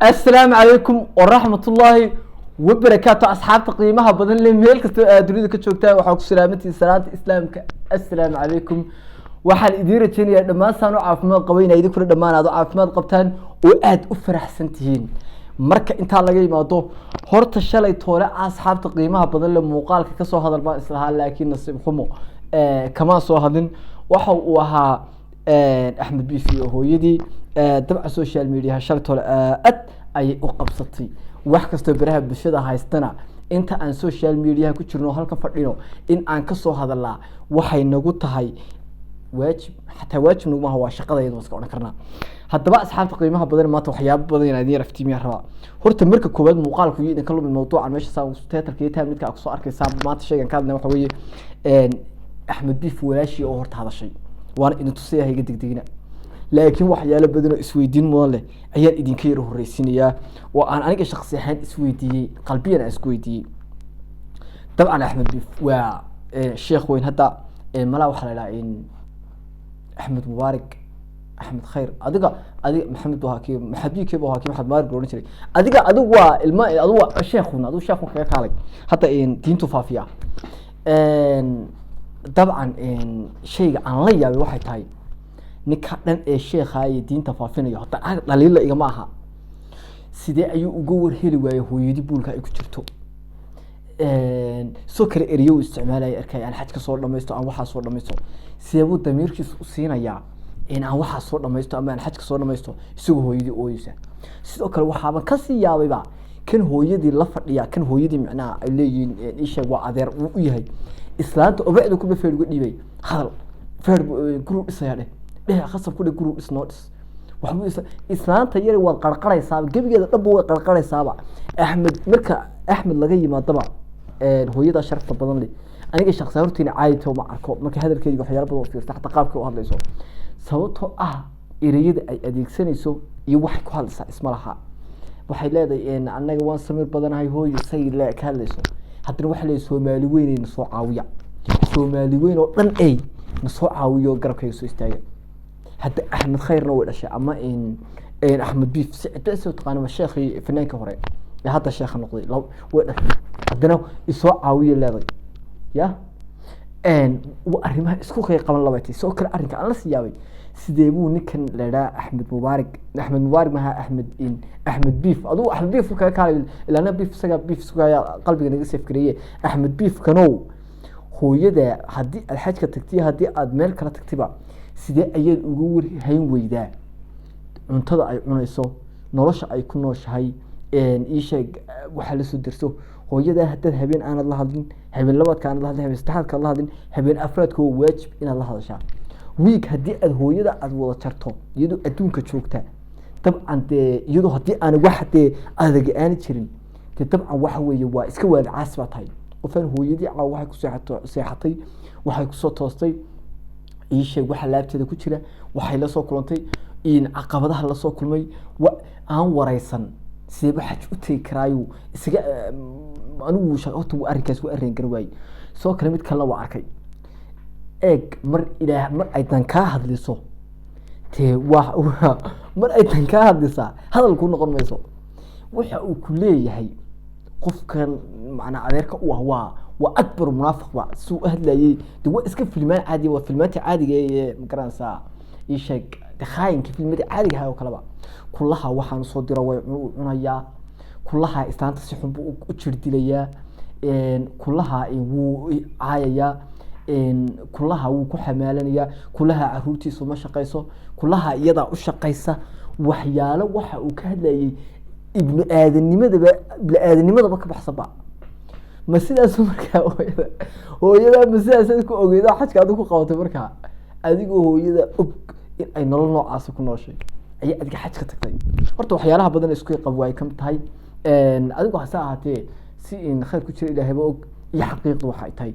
السلام عليكم ورحمة الله وبركاته أصحاب تقييمها بدن لي ميل كستو دنيا كجوجتا waxaa ku salaamantii salaanta islaamka assalaamu calaykum waxaan idin rajaynayaa dhammaan saan u caafimaad qabayna idin kula dhamaanaado caafimaad qabtaan oo aad u faraxsan tihiin marka inta laga yimaado horta shalay toole asxaabta qiimaha badan leh muuqaalka ka soo hadal baan islahaa laakiin nasiib xumo kama soo hadin waxa uu ahaa Axmed Bifi oo hooyadii dabca social media shalay toole aad ay u qabsatay wax kasta baraha bulshada haystana inta aan social media ku jirno halka fadhino in aan ka soo hadalaa waxay nagu tahay waajib xataa waajib nagu ma waa shaqadayda iska oran karnaa haddaba asxaabta qiimaha badan maanta waxyaabo badan inaan idin raftiimiya rabaa horta marka koobaad muuqaalku idin ka lumin mawduucan meesha saan title-ka iyo midka aad soo arkaysaa maanta sheegan ka hadlay waxa weeye Axmed Bifi walaashi oo horta hadashay waan idin tusay hayga degdegina laakiin waxyaalo badan oo isweydiin mudan leh ayaan idin ka yar horeysiinayaa oo aan aniga shakhsi ahaan isweydiiyay qalbiyan isku weydiiyay dabcan Axmed Bifi waa sheekh weyn hadda mala waxa la ilaa in Axmed Mubaarak Axmed Khayr adiga Maxamed Wahaaki maxabiike Wahaaki Maxamed Mubaarak loo jiray adigu waa ilma adigu sheekhuna adigu sheekhu kaga kaalay hadda in diintu faafiya dabcan shayga aan la yaabay waxay tahay ninka dhan ee sheekha ay diinta faafinayo hada dhaliil igama aha sidee ayuu uga warheli waayay hooyadii buulka ay ku jirto soo kale eriyo isticmaalay arkay aan xaj ka soo dhamaysto aan waxa soo dhamaysto sideebuu damiirkiisu u siinayaa in aan waxa soo dhamaysto ama aan xaj ka soo dhamaysto isagoo hooyadii ooyaysa sidoo kale waxaaba ka sii yaabayba kan hooyadii la fadhiya kan hooyadii macnaa ay leeyihiin isha waa adeer uu yahay islaanta obaacdu ku bafeer uga dhibay hadal feer guru dhisaya khasab ku dhig guru dhisnoo dhis waxa islaanta yar wad qarqaraysaa gabigeeda dhab way qarqaraysaaba Axmed marka Axmed laga yimaadaba hooyada sharafta badan leh aniga shakhsi hortiina caayto ma arko marka hadalkeedu waxyaalo badan oo fiirta xataa qaabka u hadlayso sababtoo ah ereyada ay adeegsanayso iyo wax ku hadlaysa isma laha waxay leedahay in anaga waan samir badanahay hooyo say la ka hadlayso haddana waxa la Soomaali weyn soo caawiya Soomaali weyn oo dhan ay soo caawiyo garabkayga soo istaaga hadda Axmed Khayrna way dhashay ama in Axmed Bifi sicida soo taqaano sheekhi fanaanka hore hadda sheekh noqday way dhashay haddana isoo caawiyo leeday ya wa arrimaha isku qaban labaatay soo kale arrinka aan la siyaabay sidee buu ninkan leeyahay Axmed Mubaarak maha Axmed Bifi aduu Axmed Bifi ka kaalay ilaa Bifi saga Bifi sugaa qalbiga naga safkariyay Axmed Bifi kanow hooyada hadii aad xajka tagtay hadii aad meel kala tagtiba sidee ayaad ugu warhayn weydaa cuntada ay cunayso nolosha ay ku nooshahay ii sheeg waxa la soo dirso hooyada hadda habeen aan la hadlin habeen labaadka aan la hadlin habeen saddexaadka la hadlin habeen afraadka waa waajib inaad la hadashaa week hadii aad hooyada aad wada jarto iyadoo adduunka joogta dabcan iyadoo hadii aan wax adag aan jirin dabcan waxa weeye waa iska wada caasba tahay qofan hooyadii waxay ku seexatay waxay ku soo toostay ii sheeg waxa laabteeda ku jira waxay la soo kulantay in caqabadaha la soo kulmay aan waraysan sidee xaj u tii karaayo isaga anigu shaqo arrinkaas waa arrin garwaay soo kale mid kale waa arkay mar ay tan ka hadliso mar ay tan ka hadlisa hadal ku noqon mayso waxa uu ku leeyahay qofkan macna adeerka u ah waa akbar munaafiq ba soo hadlayay waa iska filmaan caadi waa filmaanta caadiga ee magaranaysa ii sheeg khaaynka filmada caadiga ah oo kala ba kullaha waxaan soo diro way cunaya kullaha istaanta si xun u jirdilaya kullaha wuu caayaya kullaha wuu ku xamaalanaya kullaha caruurtiisu ma shaqayso kullaha iyada u shaqaysa waxyaalo waxa uu ka hadlayay ibnu aadanimadaba ka baxsaba ma sidaas markaa hooyada ma sidaas ku ogeedo xajka aad ku qabatay markaa adigoo hooyada og in ay nolol noocaas ku nooshay ay adiga xajka tagtay horta waxyaalaha badan isku qabwaay kam tahay adigu waxa ahaatee si in khayr ku jira Ilaahay og iyo xaqiiqdu waxa ay tahay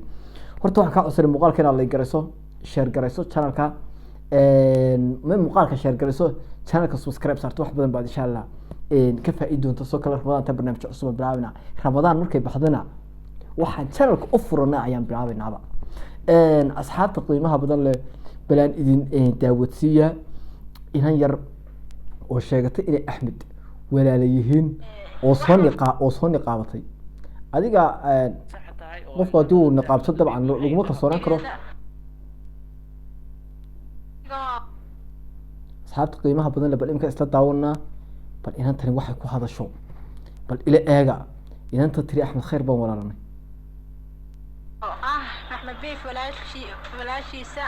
horta waxa ka cusub muuqaalka la garayso share garayso channelka ma muuqaalka share garayso channelka subscribe saarto wax badan baad insha Allah ka faa'iido doonto soo kala Ramadaan ta barnaamij cusub bilaabina Ramadaan markay baxdana waxaan channelka u furana ayaan bilaabinaaba asxaabta qiimaha badan leh balaan idin daawadsiya inan yar oo sheegatay inay Axmed walaala yihiin oo soo niqaabatay adiga qofka haddii uu niqaabto dabcan laguma kalsoonaan karo asxaabta qiimaha badan le bal imika isla daawanaa bal inantani waxay ku hadasho bal ila eega inanta tiri axmed khayr baan walaalanay axmed biif walaashiisa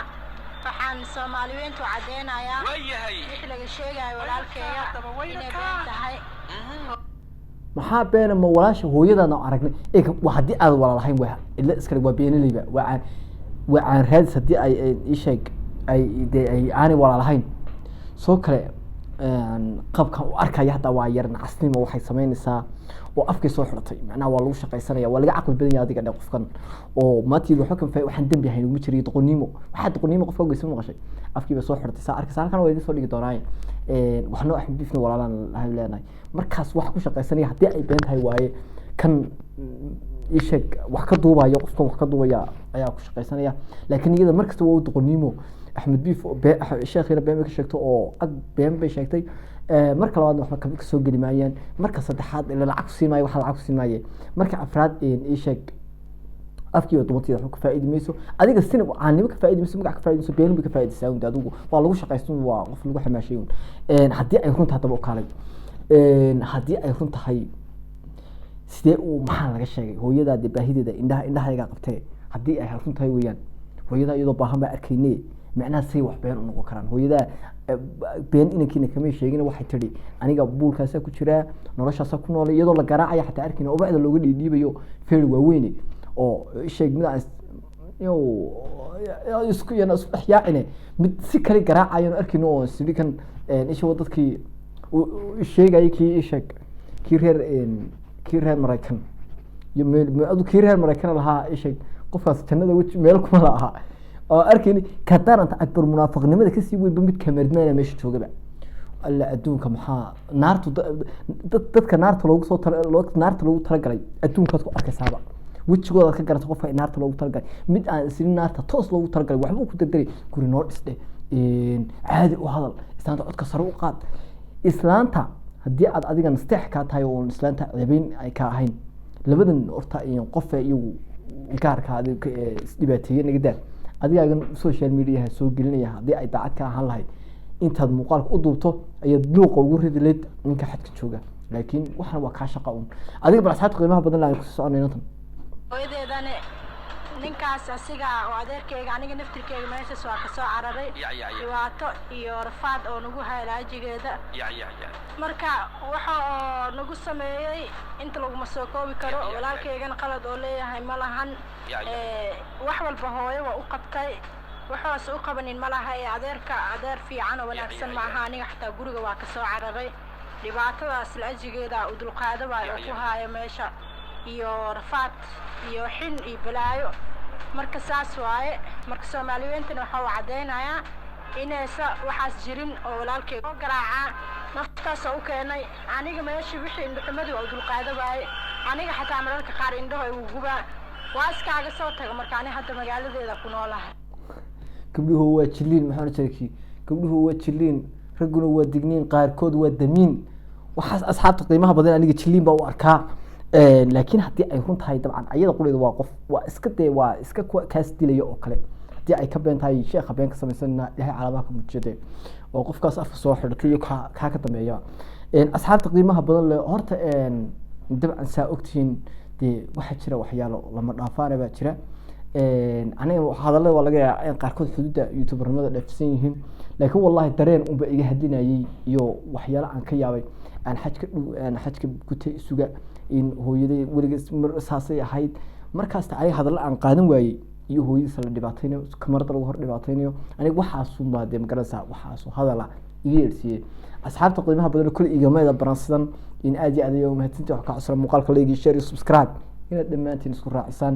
waxaan soomaaliyeyntu cadeynayaa wix laga sheegayo walaalkeeya inay been tahay maxaa beena ma walaasha hooyadaana aragnay haddii aad walaalahayn waa ila iskale waa beenaleyba waa caan raadis haddii ay isheeg ay aanay walaalahayn soo kale qabkan u arkaya hadda waa yar nacasnimo waxay sameynaysaa oo afkay soo xirtay macnaha waa lagu shaqaysanaya waa laga caqli badan yahay adiga qofkan oo maatiid waxa kan waxaan dambi ahayn uma jiriyo doqonnimo waxa doqonnimo qofka geysan maqashay afkiiba soo xirtay saa arkaysa halkan waa idin soo dhigi doonaa waxna axmed biifna walaalaan lahay leenahay markaas wax ku shaqaysanaya haddii ay been tahay waaye kan isheeg wax ka duubaya qofkan wax ka duubaya ayaa ku shaqaysanaya laakiin iyada markasta waa doqonnimo axmed biif sheekhiina been ka sheegto oo been bay sheegtay marka labaadna waxba ka soo geli maayaan marka saddexaad ila lacag siin maayo waxa lacag siin maayo marka afraad sheeg afkiiba dumarteeda wax ka faa'iidi mayso adiga sina aanimo ka faa'iidi mayso magac ka faa'iidi mayso been ka faa'iidaysaa unda adigu waa lagu shaqaysan waa qof lagu xamaashay haddii ay runta hadaba u kaalay haddii ay run tahay sidee uu maxaa laga sheegay hooyadaada baahideeda indhahayaga qabtee haddii ay run tahay weeyaan hooyada iyadoo baahan baa arkaynee macnaha say wax been u noqon karaan hooyadaa been inankiina kama sheegin waxay tiri aniga buulkaasa ku jiraa noloshaasa ku noolay iyadoo la garaacaya xataa arkayna ubacda looga dhiidhiibayo feer waaweyne oo sheeg mid aan isku dhexyaacine mid si kale garaacayan arkayno oo sidii kan isha dadkii sheegayay kii sheeg kii reer Mareykan iyo meel kii reer Mareykan lahaa sheeg qofkaas jannada meel kuma laha oo arkayni ka daranta akbar munaafiqnimada ka sii weyn mid kamarmeena meesha joogaba alla adduunka maxaa naartu dadka naarta loogu soo naarta loogu talagalay adduunkaas ku arkaysaaba wajigooda ka garanta qofka naarta loogu talagalay mid aan isla naarta toos loogu talagalay waxba ku dadari guri noo dhisde caadi u hadal islaanta codka sare u qaad islaanta haddii aad adiga nasteex ka tahay oo islaanta ceebayn ay ka ahayn labadan horta iyo qof iyagu gaarka adiga isdhibaateeyay nagada adiga social media soo gelinaya haddii ay daacad ka ahaan lahayd intaad muuqaalka u duubto ayaad luuqa ugu ridi leed ninka xadka jooga laakiin waxaan waa kaa shaqa un adiga bal asxaabta qiimaha badan la ku soconayna tan hooyadeedana ninkaas asiga oo adeerkayga aniga naftirkayga meeshaas waa ka soo cararay dhibaato iyo rafaad oo nagu hayalaajigeeda marka waxa oo nagu sameeyey inta laguma soo koobi karo walaalkaygana qalad oo leeyahay ma lahan wax walba hooyo waa u qabtay waxaas u qabanin ma laha adeer fiican oo wanaagsan ma aha aniga xataa guriga waa ka soo cararay dhibaatadaas laajigeeda u dulqaado baa ku haayo meesha iyo rafaad iyo xin iyo balaayo marka saas waaye marka Soomaaliyeentana waxa uu cadeynayaa inaysa waxaas jirin oo walaalkay oo garaaca naftaas u keenay aniga meesha wixii indhaxumadu u dulqaado baay aniga xataa mararka qaar indhaha ay guba waa iskaaga soo tago marka aniga hadda magaaladeeda ku noolahay gabdhuhu waa jiliin maxaan sheegay gabdhuhu waa jiliin raguna waa digniin qaarkood waa damiin waxaas asxaabta qiimaha badan aniga jiliin baa u arkaa laakiin haddii ay run tahay dabcan ayada quleeda waa qof waa iska kaas dilaya oo kale haddii ay ka been tahay sheekha been ka samaysanna ilahay calaamaha ka muujiyade oo qofkaas afka soo xidhatay iyo kaa ka dambeeya asxaabta qiimaha badan leh horta dabcan saa ogtihiin dee waxaa jira waxyaalo lama dhaafaana baa jira aniga hadallada waa laga yaabaa in qaarkood xuduudda youtubermada dhaafsan yihiin laakiin wallahi dareen unba iga hadlinayay iyo waxyaalo aan ka yaabay aan xajka gutay isuga in hooyaday weligeed saasay ahayd markaas aniga hadallo aan qaadan waayey iyo hooyadiisa la dhibaataynayo kamarada lagu hor dhibaataynayo aniga waxaasun baa dee magaranaysaa waxaasu hadala iga yeersiiyey asxaabta qiimaha badan kule igameeda baransidan in aad iyo aad ayay umahadsantahay wax ka cusra muuqaalka leegi share iyo subscribe inaad dhammaantiin isku raacisaan